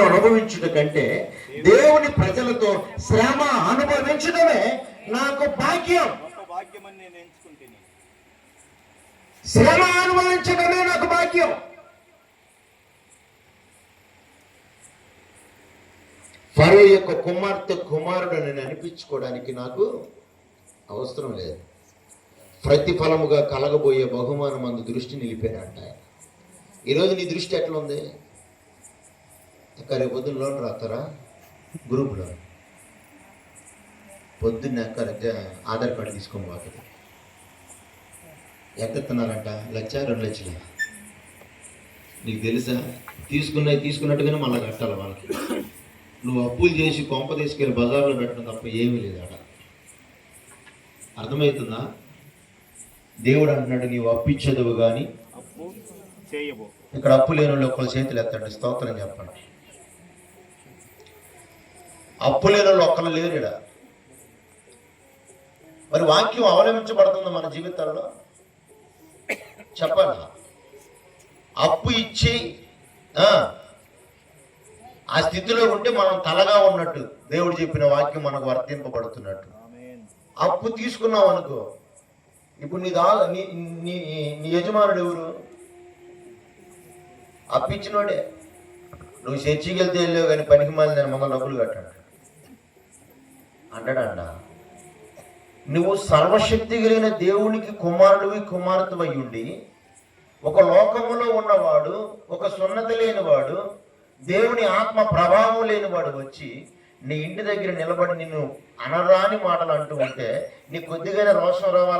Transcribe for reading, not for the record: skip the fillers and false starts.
అనుభవించుట కంటే దేవుని ప్రజలతో శ్రమ అనుభవించడమే నాకు భాగ్యం. శ్రమ అనుభవించడమే నాకు భాగ్యం. ఫరో యొక్క కుమారుడు నేను అనిపించుకోవడానికి నాకు అవసరం లేదు. ప్రతిఫలముగా కలగబోయే బహుమానం అందు దృష్టి నిలిపానంట. ఈరోజు నీ దృష్టి ఎట్లా ఉంది? రేపు పొద్దున్న లోన్ రాస్తారా గ్రూప్లో? పొద్దున్న ఆధార్ కార్డు తీసుకొని పోతుంది. ఎంత ఇస్తున్నారంట? 1,00,000 2,00,000. నీకు తెలుసా? తీసుకున్నట్టుగానే మళ్ళీ కట్టాలి వాళ్ళకి. నువ్వు అప్పులు చేసి కొంప తీసుకెళ్ళి బజార్లో పెట్టడం తప్ప ఏమీ లేదు అక్కడ. అర్థమవుతుందా? దేవుడు అంటున్నాడు, నీవు అప్పిచ్చదువు కానీ ఇక్కడ అప్పు లేని వాళ్ళు ఒక్కళ్ళ చేతులు ఎత్తండి, స్తోత్రం చెప్పండి. అప్పు లేని వాళ్ళు ఒక్కళ్ళు లేరు ఇక్కడ. మరి వాక్యం అవలంబించబడుతుంది మన జీవితాల్లో? చెప్పండి. అప్పు ఇచ్చి ఆ స్థితిలో ఉంటే మనం తలగా ఉన్నట్టు దేవుడు చెప్పిన వాక్యం మనకు వర్తింపబడుతున్నట్టు. అప్పు తీసుకున్నావు అనుకో, ఇప్పుడు నీ యజమానుడు ఎవరు? అప్పిచ్చినోడే. నువ్వు చర్చికి వెళ్తే వెళ్ళావు కానీ పనికి మాలి నేను మమ్మల్ని డబ్బులు కట్టాడు అంటాడంట. నువ్వు సర్వశక్తి కలిగిన దేవునికి కుమార్తెవై ఉండి ఒక లోకములో ఉన్నవాడు, ఒక సున్నతి లేనివాడు, దేవుని ఆత్మ ప్రభావం లేనివాడు వచ్చి నీ ఇంటి దగ్గర నిలబడి నిన్ను అనరాని మాటలు అంటూ ఉంటే నీ కొద్దిగా రోషం రావాలి.